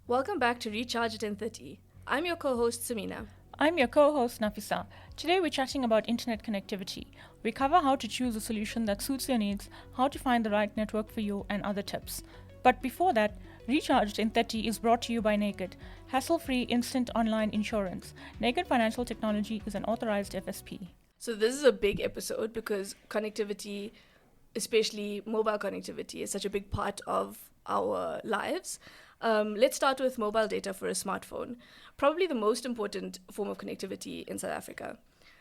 Welcome back to Recharge at 10:30. I'm your co-host Samina. I'm your co host Nafisa. Today we're chatting about internet connectivity. We cover how to choose a solution that suits your needs, how to find the right network for you, and other tips. But before that, Recharged in 30 is brought to you by Naked, hassle free instant online insurance. Naked Financial Technology is an authorized FSP. So this is a big episode because connectivity, especially mobile connectivity, is such a big part of our lives. Let's start with mobile data for a smartphone, probably the most important form of connectivity in South Africa.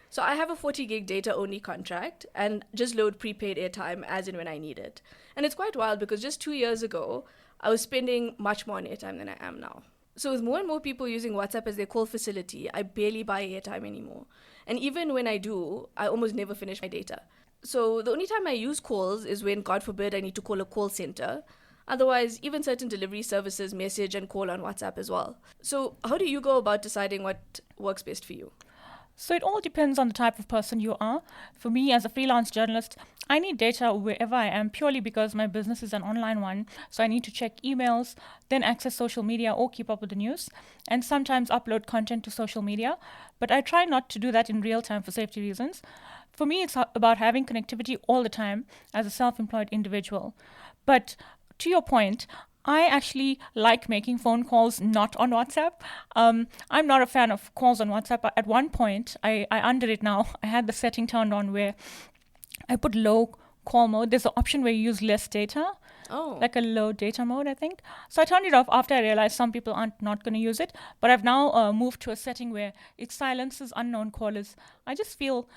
So I have a 40 gig data only contract and just load prepaid airtime as and when I need it. And it's quite wild because just 2 years ago, I was spending much more on airtime than I am now. So with more and more people using WhatsApp as their call facility, I barely buy airtime anymore. And even when I do, I almost never finish my data. So the only time I use calls is when, God forbid, I need to call a call center. Otherwise, even certain delivery services message and call on WhatsApp as well. So how do you go about deciding what works best for you? So it all depends on the type of person you are. For me, as a freelance journalist, I need data wherever I am purely because my business is an online one. So I need to check emails, then access social media or keep up with the news, and sometimes upload content to social media. But I try not to do that in real time for safety reasons. For me, it's about having connectivity all the time as a self employed individual. But to your point, I actually like making phone calls not on WhatsApp. I'm not a fan of calls on WhatsApp. At one point, I under it now. I had the setting turned on where I put low call mode. There's an option where you use less data, Oh. like a low data mode, I think. So I turned it off after I realized some people aren't not going to use it. But I've now moved to a setting where it silences unknown callers. I just feel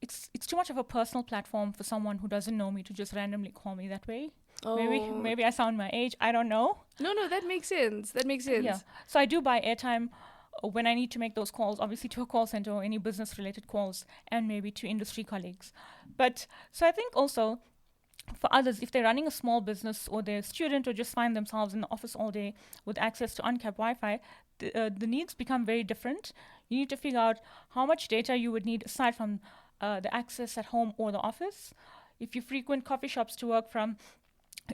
it's too much of a personal platform for someone who doesn't know me to just randomly call me that way. Maybe Oh. maybe I sound my age. I don't know. No, that makes sense. That makes Yeah. sense. So I do buy airtime when I need to make those calls, obviously to a call center or any business related calls, and maybe to industry colleagues. But so I think also for others, if they're running a small business or they're a student or just find themselves in the office all day with access to uncapped Wi-Fi, the needs become very different. You need to figure out how much data you would need aside from the access at home or the office. If you frequent coffee shops to work from,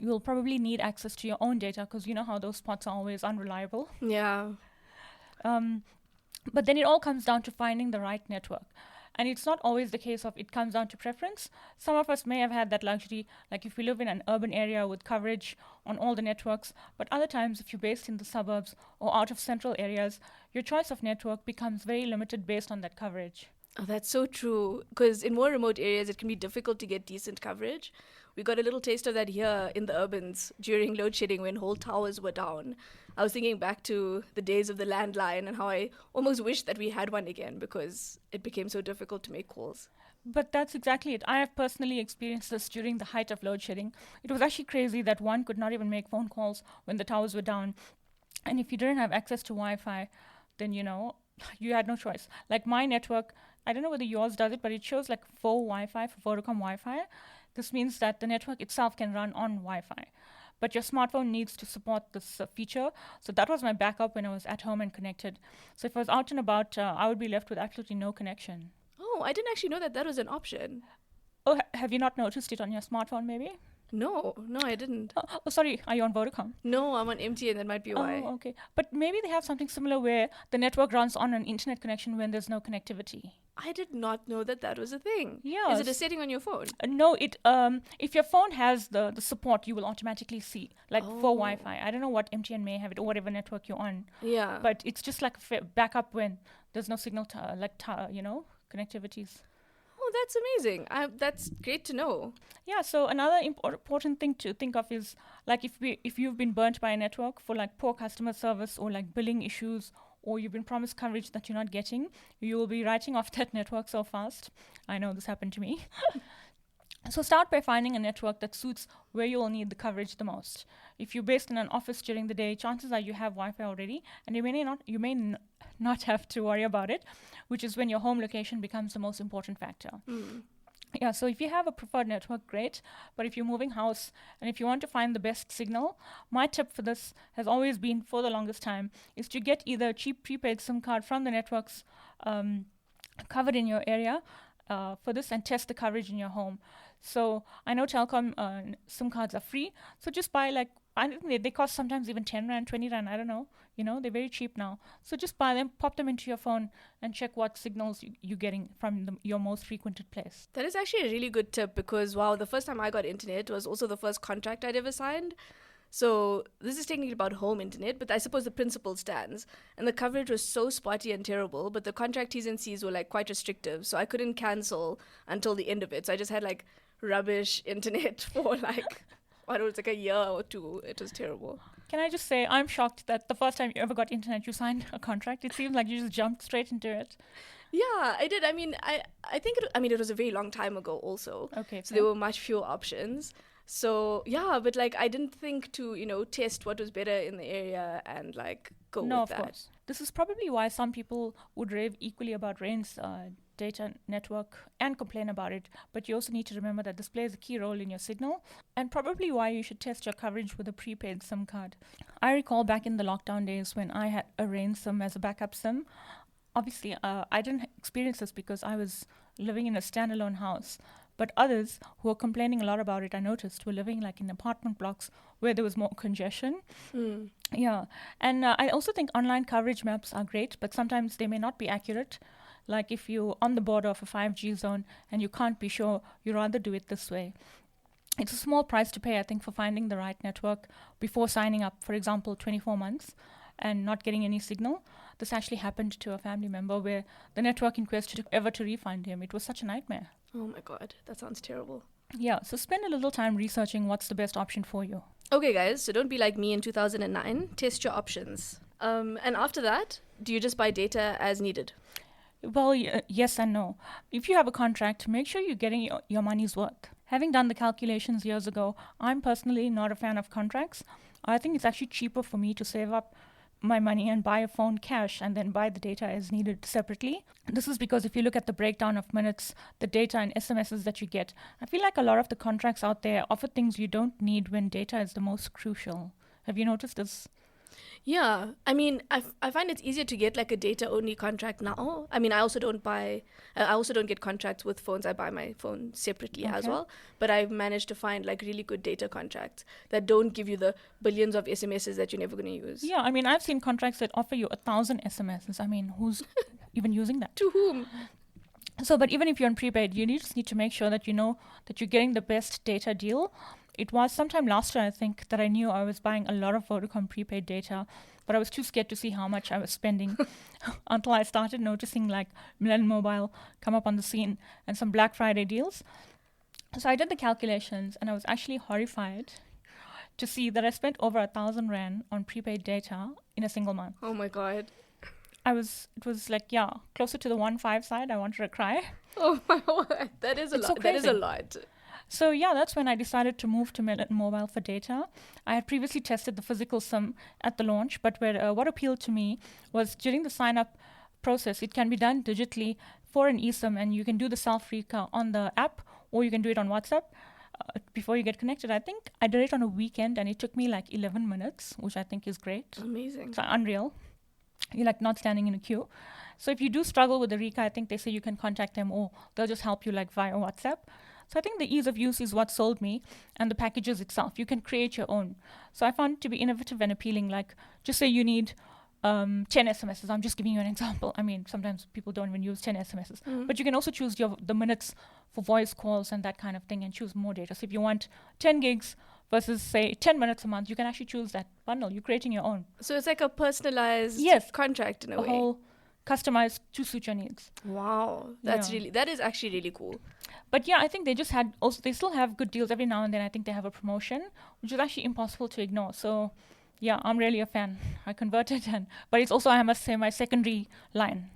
you'll probably need access to your own data because you know how those spots are always unreliable. Yeah. Um, but then it all comes down to finding the right network. And it's not always the case of it comes down to preference. Some of us may have had that luxury, like if we live in an urban area with coverage on all the networks, but other times if you're based in the suburbs or out of central areas, your choice of network becomes very limited based on that coverage. Oh, that's so true. Because in more remote areas, it can be difficult to get decent coverage. We got a little taste of that here in the urbans during load shedding when whole towers were down. I was thinking back to the days of the landline and how I almost wished that we had one again because it became so difficult to make calls. But that's exactly it. I have personally experienced this during the height of load shedding. It was actually crazy that one could not even make phone calls when the towers were down. And if you didn't have access to Wi-Fi, then you had no choice. Like my network, I don't know whether yours does it, but it shows like full Wi-Fi for Vodacom Wi-Fi. This means that the network itself can run on Wi-Fi, but your smartphone needs to support this feature. So that was my backup when I was at home and connected. So if I was out and about, I would be left with absolutely no connection. Oh, I didn't actually know that that was an option. Oh, have you not noticed it on your smartphone? Maybe. No, I didn't. Oh, sorry. Are you on Vodacom? No, I'm on MTN, that might be why. Oh, okay. But maybe they have something similar where the network runs on an internet connection when there's no connectivity. I did not know that that was a thing. Is it a Yes. setting on your phone? No, it if your phone has the support, you will automatically see like for Oh. Wi-Fi. I don't know what MTN may have it or whatever network you're on, Yeah. but it's just like a backup when there's no signal to connectivities. Oh, that's amazing. That's great to know. Yeah. So another important thing to think of is like if you've been burnt by a network for like poor customer service or like billing issues, or you've been promised coverage that you're not getting, you will be writing off that network so fast. I know this happened to me. So start by finding a network that suits where you will need the coverage the most. If you're based in an office during the day, chances are you have Wi-Fi already, and you may not have to worry about it, which is when your home location becomes the most important factor. Mm. Yeah, so if you have a preferred network, great. But if you're moving house and if you want to find the best signal, my tip for this has always been for the longest time is to get either a cheap prepaid SIM card from the networks covered in your area for this and test the coverage in your home. So I know telecom SIM cards are free. So just buy like I think they cost sometimes even 10 rand, 20 rand, I don't know. They're very cheap now. So just buy them, pop them into your phone, and check what signals you're getting from your most frequented place. That is actually a really good tip because, wow, the first time I got internet was also the first contract I'd ever signed. So this is technically about home internet, but I suppose the principle stands. And the coverage was so spotty and terrible, but the contract T's and C's were like quite restrictive. So I couldn't cancel until the end of it. So I just had like rubbish internet for like, I don't know, it's like a year or two. It was terrible. Can I just say, I'm shocked that the first time you ever got internet, you signed a contract. It seems like you just jumped straight into it. Yeah, I did. I mean, I think it was a very long time ago also. Okay. So there were much fewer options. So yeah, but like I didn't think to, test what was better in the area and like go with that. No, of course. This is probably why some people would rave equally about Rain's data network and complain about it. But you also need to remember that this plays a key role in your signal, and probably why you should test your coverage with a prepaid SIM card. I recall back in the lockdown days when I had a Rain SIM as a backup SIM. Obviously, I didn't experience this because I was living in a standalone house. But others who were complaining a lot about it, I noticed, were living like in apartment blocks where there was more congestion. Yeah. And I also think online coverage maps are great, but sometimes they may not be accurate. Like if you're on the border of a 5G zone and you can't be sure, you'd rather do it this way. It's a small price to pay, I think, for finding the right network before signing up, for example, 24 months and not getting any signal. This actually happened to a family member where the network in question took ever to refund him. It was such a nightmare. Oh my God, that sounds terrible. Yeah, so spend a little time researching what's the best option for you. Okay, guys, so don't be like me in 2009. Test your options. And after that, do you just buy data as needed? Well, yes and no. If you have a contract, make sure you're getting your money's worth. Having done the calculations years ago, I'm personally not a fan of contracts. I think it's actually cheaper for me to save up my money and buy a phone cash and then buy the data as needed separately. This is because if you look at the breakdown of minutes, the data and SMSs that you get, I feel like a lot of the contracts out there offer things you don't need when data is the most crucial. Have you noticed this? Yeah, I mean, I find it's easier to get like a data only contract now. I mean, I also don't get contracts with phones. I buy my phone separately as well. But I've managed to find like really good data contracts that don't give you the billions of SMSs that you're never going to use. Yeah, I mean, I've seen contracts that offer you 1,000 SMSs. I mean, who's even using that? To whom? So, but even if you're on prepaid, you just need to make sure that you know that you're getting the best data deal. It was sometime last year, I think, that I knew I was buying a lot of Vodacom prepaid data, but I was too scared to see how much I was spending until I started noticing like Millennium Mobile come up on the scene and some Black Friday deals. So I did the calculations and I was actually horrified to see that I spent over 1,000 rand on prepaid data in a single month. Oh my God. It was like, yeah, closer to the 1.5 side. I wanted to cry. Oh my God. That is a lot. That is a lot. So yeah, that's when I decided to move to Millennium Mobile for data. I had previously tested the physical SIM at the launch, but what appealed to me was during the sign-up process, it can be done digitally for an eSIM, and you can do the self-recap on the app, or you can do it on WhatsApp before you get connected. I think I did it on a weekend, and it took me like 11 minutes, which I think is great. Amazing. It's unreal. You're like not standing in a queue. So if you do struggle with the Rika, I think they say you can contact them or they'll just help you like via WhatsApp. So I think the ease of use is what sold me, and the packages itself. You can create your own. So I found it to be innovative and appealing. Like just say you need 10 SMSs. I'm just giving you an example. I mean, sometimes people don't even use 10 SMSs. But you can also choose the minutes for voice calls and that kind of thing and choose more data. So if you want 10 gigs versus, say, 10 minutes a month, you can actually choose that bundle. You're creating your own. So it's like a personalized contract in a way. Whole customized to suit your needs. Wow. That is actually really cool. But yeah, I think they still have good deals every now and then. I think they have a promotion, which is actually impossible to ignore. So yeah, I'm really a fan. I converted, but it's also, I must say, my secondary line.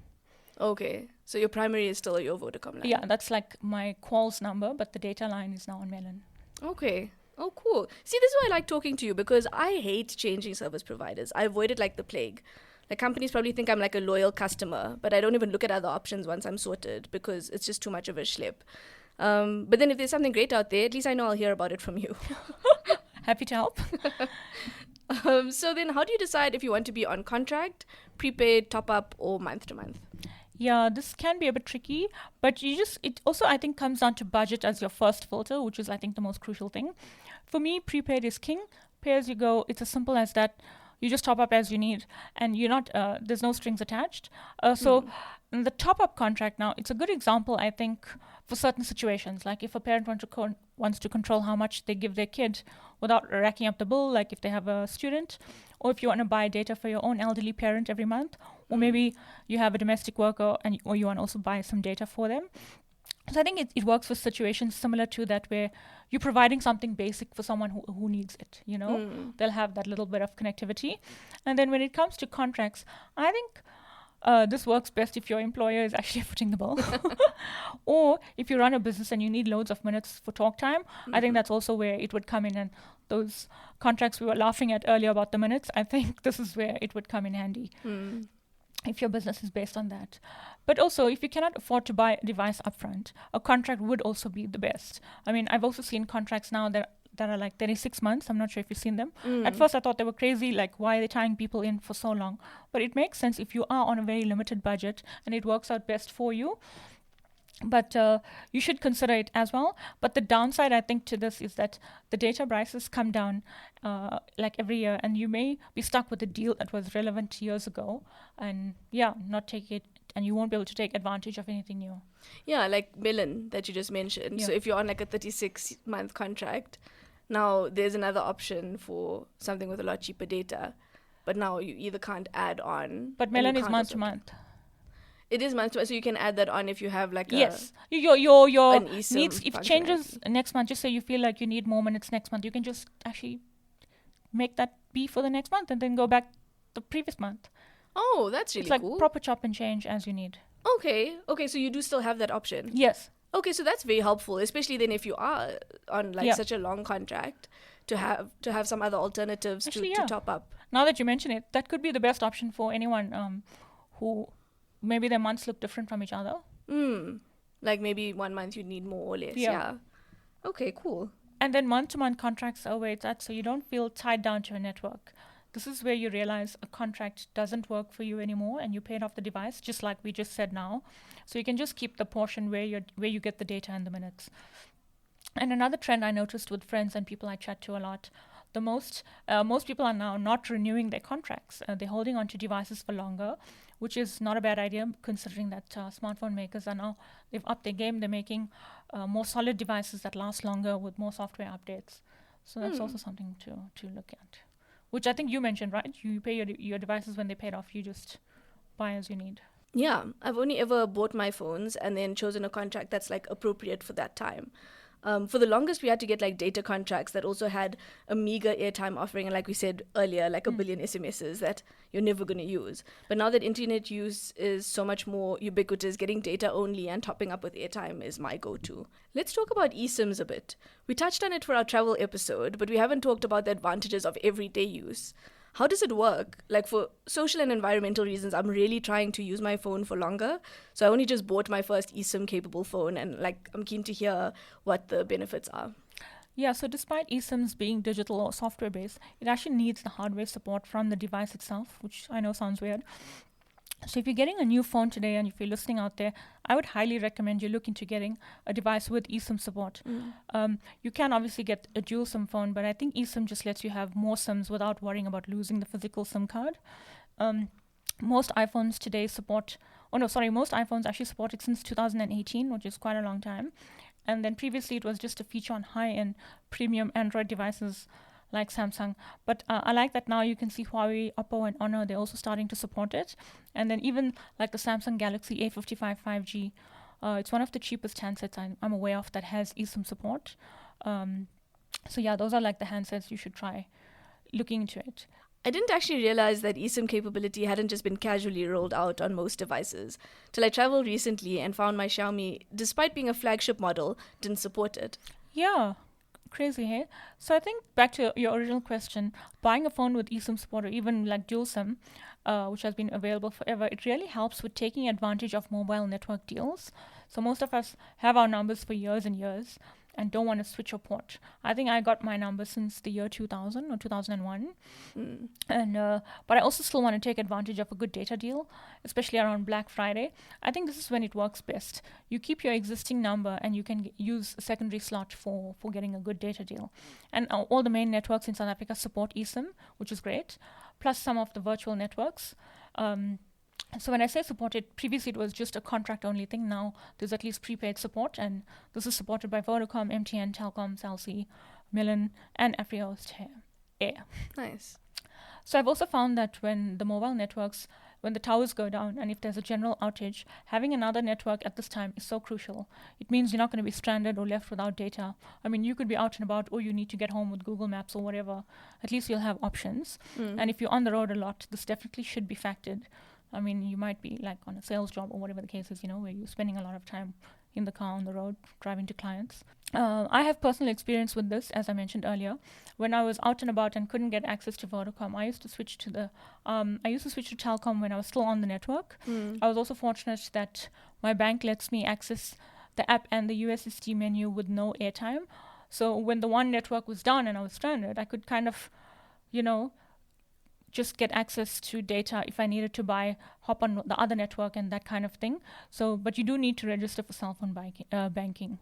Okay. So your primary is still your Vodacom line? Yeah, that's like my calls number, but the data line is now on Melon. Okay. Oh, cool. See, this is why I like talking to you, because I hate changing service providers. I avoid it like the plague. Like companies probably think I'm like a loyal customer, but I don't even look at other options once I'm sorted because it's just too much of a schlep. But then if there's something great out there, at least I know I'll hear about it from you. Happy to help. So then how do you decide if you want to be on contract, prepaid, top up, or month to month? Yeah, this can be a bit tricky, but it also, I think, comes down to budget as your first filter, which is, I think, the most crucial thing. For me, prepaid is king. pay as you go. It's as simple as that. You just top up as you need, and you're not. There's no strings attached. So in the top up contract now, it's a good example, I think, for certain situations. Like if a parent wants to control how much they give their kid without racking up the bill, like if they have a student, or if you want to buy data for your own elderly parent every month, or maybe you have a domestic worker or you want to also buy some data for them. So I think it works for situations similar to that, where you're providing something basic for someone who needs it, They'll have that little bit of connectivity. And then when it comes to contracts, I think this works best if your employer is actually footing the bill. Or if you run a business and you need loads of minutes for talk time, I think that's also where it would come in. And those contracts we were laughing at earlier about the minutes, I think this is where it would come in handy. If your business is based on that. But also, if you cannot afford to buy a device upfront, a contract would also be the best. I mean, I've also seen contracts now that are like 36 months. I'm not sure if you've seen them. At first, I thought they were crazy, like, why are they tying people in for so long? But it makes sense if you are on a very limited budget and it works out best for you. But you should consider it as well. But the downside, I think, to this is that the data prices come down like every year, and you may be stuck with a deal that was relevant years ago, and not take it, and you won't be able to take advantage of anything new. Yeah, like Melon that you just mentioned. Yeah. So if you're on like a 36-month contract, now there's another option for something with a lot cheaper data. But now you either can't add on. But Melon is month to month. It is month to month, so you can add that on if you have like yes. Your an eSIM needs, if it changes next month, just say you feel like you need more minutes next month, you can just actually make that be for the next month and then go back the previous month. Oh, that's really cool. It's like proper chop and change as you need. Okay, so you do still have that option. Yes. Okay, so that's very helpful, especially then if you are on like such a long contract, to have some other alternatives to top up. Now that you mention it, that could be the best option for anyone who maybe their months look different from each other. Like maybe 1 month you need more or less. Yeah. Okay, cool. And then month-to-month contracts are where it's at, so you don't feel tied down to a network. This is where you realize a contract doesn't work for you anymore and you paid off the device, just like we just said now. So you can just keep the portion where you get the data and the minutes. And another trend I noticed with friends and people I chat to a lot, most people are now not renewing their contracts. They're holding on to devices for longer, which is not a bad idea considering that smartphone makers they've upped their game. They're making more solid devices that last longer with more software updates. So that's also something to look at. Which I think you mentioned, right? You pay your devices when they paid off. You just buy as you need. Yeah, I've only ever bought my phones and then chosen a contract that's like appropriate for that time. For the longest, we had to get like data contracts that also had a meager airtime offering, and like we said earlier, like a billion SMSs that you're never going to use. But now that internet use is so much more ubiquitous, getting data only and topping up with airtime is my go-to. Let's talk about eSIMs a bit. We touched on it for our travel episode, but we haven't talked about the advantages of everyday use. How does it work? Like for social and environmental reasons, I'm really trying to use my phone for longer. So I only just bought my first eSIM capable phone, and like I'm keen to hear what the benefits are. Yeah, so despite eSIMs being digital or software based, it actually needs the hardware support from the device itself, which I know sounds weird. So if you're getting a new phone today and if you're listening out there, I would highly recommend you look into getting a device with eSIM support. You can obviously get a dual SIM phone, but I think eSIM just lets you have more SIMs without worrying about losing the physical SIM card. Most iPhones actually support it since 2018, which is quite a long time. And then previously it was just a feature on high-end premium Android devices like Samsung. But I like that now you can see Huawei, Oppo, and Honor, they're also starting to support it. And then even like the Samsung Galaxy A55 5G, it's one of the cheapest handsets I'm aware of that has eSIM support. So yeah, those are like the handsets you should try looking into it. I didn't actually realize that eSIM capability hadn't just been casually rolled out on most devices, till I traveled recently and found my Xiaomi, despite being a flagship model, didn't support it. Yeah. Crazy, hey? So I think back to your original question, buying a phone with eSIM support or even like dual SIM, which has been available forever, it really helps with taking advantage of mobile network deals. So most of us have our numbers for years and years. and don't want to switch your port. I think I got my number since the year 2000 or 2001. And but I also still want to take advantage of a good data deal, especially around Black Friday. I think this is when it works best. You keep your existing number and you can use a secondary slot for getting a good data deal. And all the main networks in South Africa support eSIM, which is great, plus some of the virtual networks. So when I say supported, previously it was just a contract-only thing. Now there's at least prepaid support, and this is supported by Vodacom, MTN, Telkom, Cell C, Millen, and AfriHost Air. Nice. So I've also found that when the mobile networks, when the towers go down, and if there's a general outage, having another network at this time is so crucial. It means you're not going to be stranded or left without data. I mean, you could be out and about, or you need to get home with Google Maps or whatever. At least you'll have options. And if you're on the road a lot, this definitely should be factored. I mean, you might be like on a sales job or whatever the case is, where you're spending a lot of time in the car on the road, driving to clients. I have personal experience with this, as I mentioned earlier. When I was out and about and couldn't get access to Vodacom, I used to switch to Telkom when I was still on the network. I was also fortunate that my bank lets me access the app and the USSD menu with no airtime. So when the one network was down and I was stranded, I could kind of, just get access to data if I needed to hop on the other network and that kind of thing. So, but you do need to register for cell phone banking.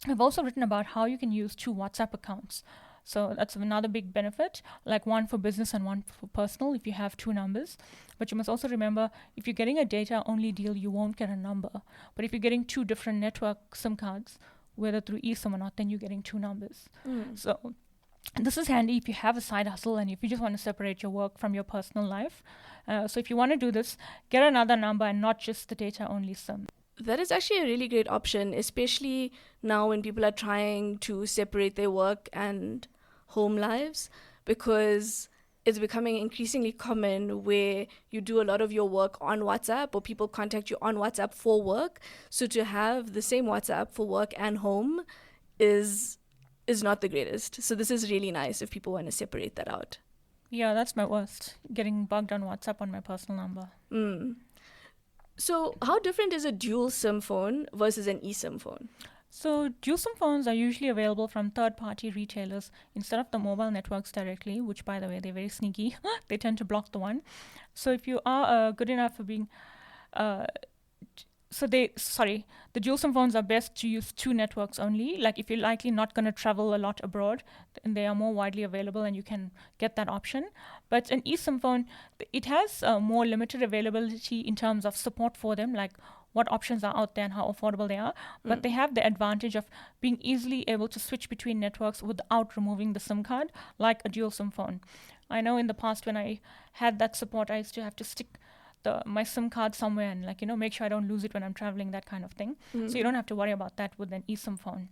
I've also written about how you can use 2 WhatsApp accounts. So that's another big benefit, like one for business and one for personal if you have 2 numbers. But you must also remember, if you're getting a data-only deal, you won't get a number. But if you're getting 2 different network SIM cards, whether through eSIM or not, then you're getting 2 numbers. So this is handy if you have a side hustle and if you just want to separate your work from your personal life. So if you want to do this, get another number and not just the data-only SIM. That is actually a really great option, especially now when people are trying to separate their work and home lives, because it's becoming increasingly common where you do a lot of your work on WhatsApp or people contact you on WhatsApp for work. So to have the same WhatsApp for work and home is not the greatest. So this is really nice if people want to separate that out. Yeah, that's my worst, getting bugged on WhatsApp on my personal number. So how different is a dual SIM phone versus an eSIM phone? So dual SIM phones are usually available from third-party retailers instead of the mobile networks directly, which, by the way, they're very sneaky. They tend to block the one. So if you are good enough for being... the dual SIM phones are best to use 2 networks only. Like if you're likely not going to travel a lot abroad, then they are more widely available and you can get that option. But an eSIM phone, it has more limited availability in terms of support for them, like what options are out there and how affordable they are. But they have the advantage of being easily able to switch between networks without removing the SIM card, like a dual SIM phone. I know in the past when I had that support, I used to have to stick my SIM card somewhere and make sure I don't lose it when I'm traveling, that kind of thing. So you don't have to worry about that with an eSIM phone.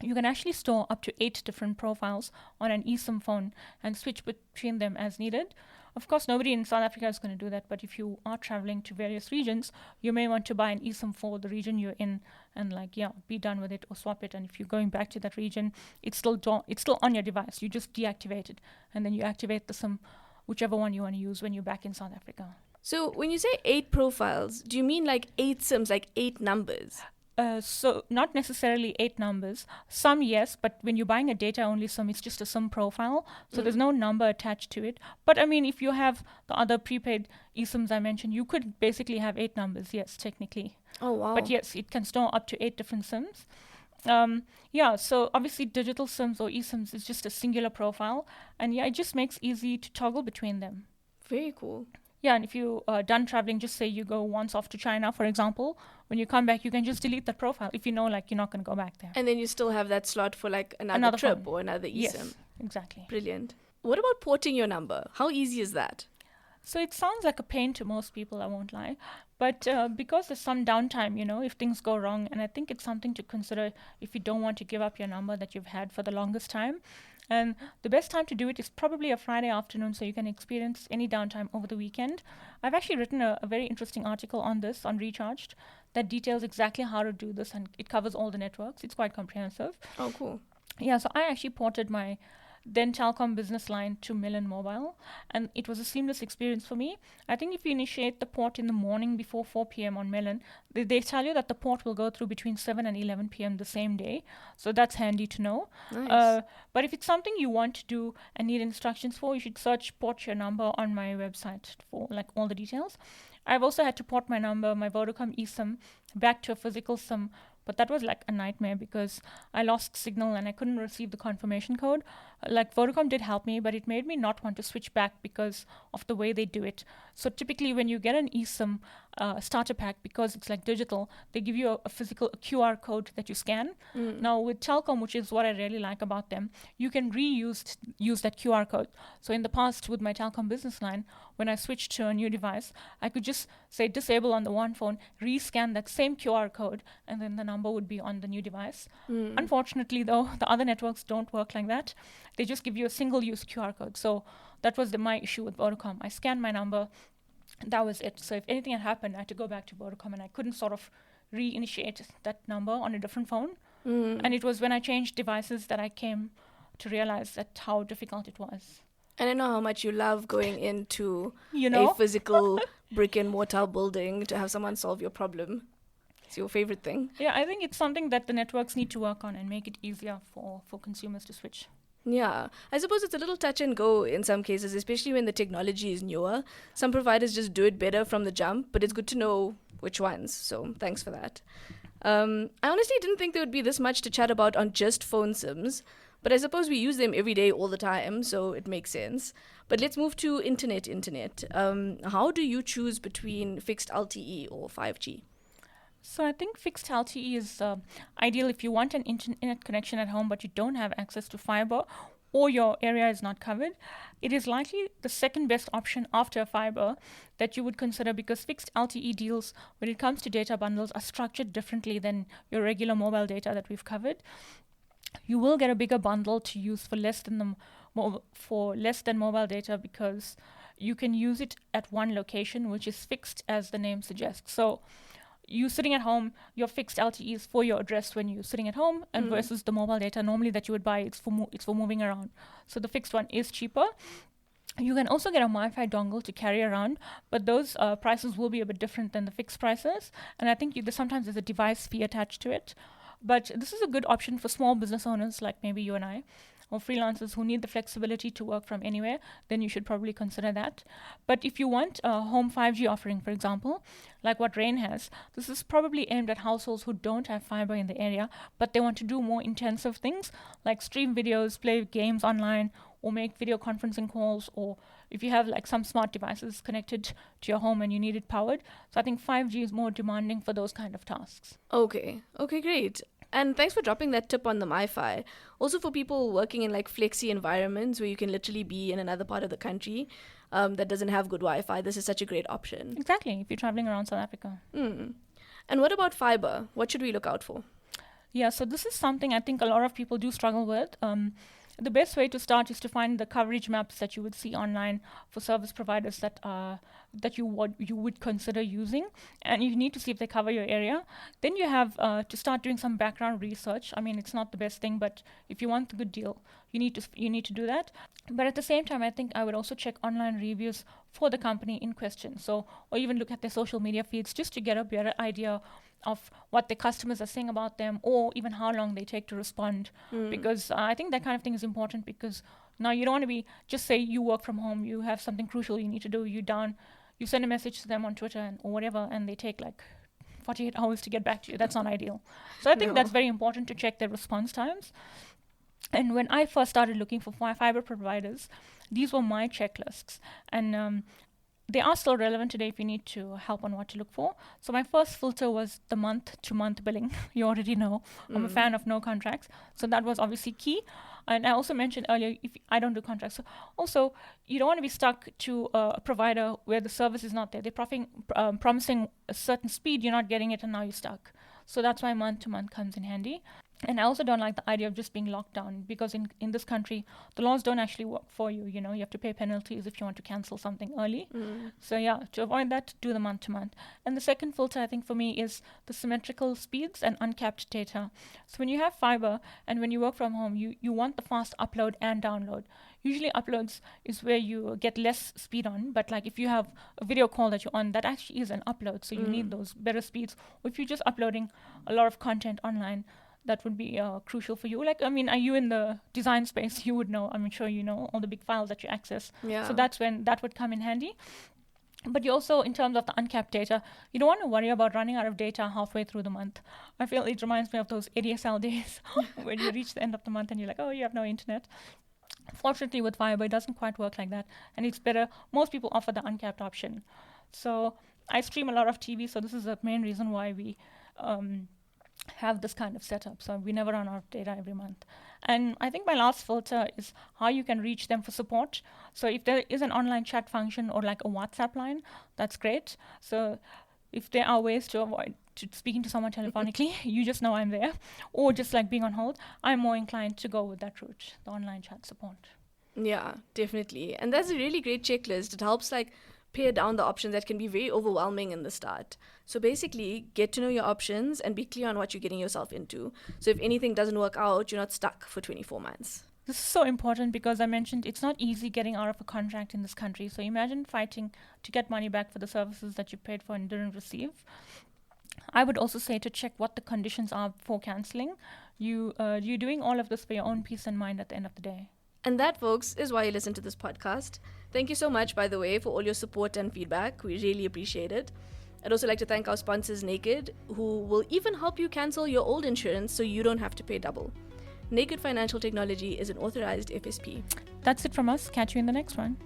You can actually store up to 8 different profiles on an eSIM phone and switch between them as needed. Of course, nobody in South Africa is going to do that, but if you are traveling to various regions, you may want to buy an eSIM for the region you're in and be done with it or swap it. And if you're going back to that region, it's still on your device. You just deactivate it and then you activate the SIM, whichever one you want to use when you're back in South Africa. So when you say 8 profiles, do you mean like 8 SIMs, like 8 numbers? So not necessarily 8 numbers. Some, yes, but when you're buying a data-only SIM, it's just a SIM profile. So there's no number attached to it. But I mean, if you have the other prepaid eSIMs I mentioned, you could basically have 8 numbers, yes, technically. Oh, wow. But yes, it can store up to 8 different SIMs. So obviously digital SIMs or eSIMs is just a singular profile. And it just makes easy to toggle between them. Very cool. Yeah, and if you are done traveling, just say you go once off to China, for example, when you come back, you can just delete that profile if you know you're not going to go back there. And then you still have that slot for another trip phone. Or another eSIM. Yes, exactly. Brilliant. What about porting your number? How easy is that? So it sounds like a pain to most people, I won't lie. But because there's some downtime, if things go wrong, and I think it's something to consider if you don't want to give up your number that you've had for the longest time. And the best time to do it is probably a Friday afternoon so you can experience any downtime over the weekend. I've actually written a very interesting article on this on Recharged that details exactly how to do this, and it covers all the networks. It's quite comprehensive. Oh, cool. Yeah, so I actually ported my then Telkom Business Line to Milan Mobile, and it was a seamless experience for me. I think if you initiate the port in the morning before 4 p.m. on Milan, they tell you that the port will go through between 7 and 11 p.m. the same day, so that's handy to know. Nice. But if it's something you want to do and need instructions for, you should search port your number on my website for like all the details. I've also had to port my number, my Vodacom eSIM, back to a physical SIM, but that was like a nightmare because I lost signal and I couldn't receive the confirmation code. Like Vodacom did help me, but it made me not want to switch back because of the way they do it. So typically when you get an eSIM starter pack, because it's like digital, they give you a physical QR code that you scan. Now with Telkom, which is what I really like about them, you can use that QR code. So in the past with my Telkom Business Line, when I switched to a new device, I could just say disable on the one phone, rescan that same QR code, and then the number would be on the new device. Unfortunately, though, the other networks don't work like that. They just give you a single-use QR code. So that was my issue with Vodacom. I scanned my number, that was it. So if anything had happened, I had to go back to Vodacom, and I couldn't sort of reinitiate that number on a different phone. And it was when I changed devices that I came to realize that how difficult it was. And I know how much you love going into You know? a physical brick and mortar building to have someone solve your problem. It's your favorite thing. Yeah, I think it's something that the networks need to work on and make it easier for consumers to switch. Yeah, I suppose it's a little touch and go in some cases, especially when the technology is newer. Some providers just do it better from the jump, but it's good to know which ones. So thanks for that. I honestly didn't think there would be this much to chat about on just phone SIMs, but I suppose we use them every day, all the time, so it makes sense. But let's move to internet. How do you choose between fixed LTE or 5G? So I think fixed LTE is ideal if you want an internet connection at home but you don't have access to fiber or your area is not covered. It is likely the second best option after fiber that you would consider because fixed LTE deals when it comes to data bundles are structured differently than your regular mobile data that we've covered. You will get a bigger bundle to use for less than mobile data because you can use it at one location, which is fixed as the name suggests. So you sitting at home, your fixed LTE is for your address when you're sitting at home, and versus the mobile data normally that you would buy, it's for moving around. So the fixed one is cheaper. You can also get a Wi-Fi dongle to carry around, but those prices will be a bit different than the fixed prices. And I think sometimes there's a device fee attached to it. But this is a good option for small business owners like maybe you and I, or freelancers who need the flexibility to work from anywhere, then you should probably consider that. But if you want a home 5G offering, for example, like what Rain has, this is probably aimed at households who don't have fiber in the area, but they want to do more intensive things like stream videos, play games online, or make video conferencing calls, or if you have like some smart devices connected to your home and you need it powered. So I think 5G is more demanding for those kind of tasks. Okay, great. And thanks for dropping that tip on the MiFi. Also for people working in like flexi environments where you can literally be in another part of the country that doesn't have good Wi-Fi, this is such a great option. Exactly, if you're traveling around South Africa. And what about fiber? What should we look out for? Yeah, so this is something I think a lot of people do struggle with. The best way to start is to find the coverage maps that you would see online for service providers that you would consider using, and you need to see if they cover your area. Then you have to start doing some background research. I mean, it's not the best thing, but if you want the good deal, you need to do that. But at the same time, I think I would also check online reviews for the company in question. So, or even look at their social media feeds just to get a better idea of what the customers are saying about them, or even how long they take to respond. Because I think that kind of thing is important, because now you don't want to be just say you work from home, you have something crucial you need to do, you send a message to them on Twitter or whatever, and they take like 48 hours to get back to you. That's not ideal. So I think that's very important to check their response times. And when I first started looking for fiber providers, these were my checklists. And they are still relevant today if you need to help on what to look for. So my first filter was the month-to-month billing. You already know I'm a fan of no contracts. So that was obviously key. And I also mentioned earlier, if I don't do contracts. So also, you don't want to be stuck to a provider where the service is not there. They're promising a certain speed, you're not getting it, and now you're stuck. So that's why month-to-month comes in handy. And I also don't like the idea of just being locked down, because in this country, the laws don't actually work for you. You know, you have to pay penalties if you want to cancel something early. So yeah, to avoid that, do the month to month. And the second filter, I think, for me is the symmetrical speeds and uncapped data. So when you have fiber and when you work from home, you want the fast upload and download. Usually uploads is where you get less speed on, but like if you have a video call that you're on, that actually is an upload. So you need those better speeds. Or if you're just uploading a lot of content online, that would be crucial for you. Like, I mean, are you in the design space? You would know. I'm sure you know all the big files that you access. Yeah. So that's when that would come in handy. But you also, in terms of the uncapped data, you don't want to worry about running out of data halfway through the month. I feel it reminds me of those ADSL days when you reach the end of the month and you're like, oh, you have no internet. Fortunately, with fiber, it doesn't quite work like that. And it's better. Most people offer the uncapped option. So I stream a lot of TV, so this is the main reason why we have this kind of setup. So we never run out of data every month. And I think my last filter is how you can reach them for support. So if there is an online chat function or like a WhatsApp line, that's great. So if there are ways to avoid speaking to someone telephonically, you just know I'm there, or just like being on hold, I'm more inclined to go with that route, the online chat support. Yeah, definitely. And that's a really great checklist. It helps like pare down the options that can be very overwhelming in the start. So basically, get to know your options and be clear on what you're getting yourself into. So if anything doesn't work out, you're not stuck for 24 months. This is so important because I mentioned it's not easy getting out of a contract in this country. So imagine fighting to get money back for the services that you paid for and didn't receive. I would also say to check what the conditions are for cancelling. You're doing all of this for your own peace and mind at the end of the day. And that, folks, is why you listen to this podcast. Thank you so much, by the way, for all your support and feedback. We really appreciate it. I'd also like to thank our sponsors, Naked, who will even help you cancel your old insurance so you don't have to pay double. Naked Financial Technology is an authorized FSP. That's it from us. Catch you in the next one.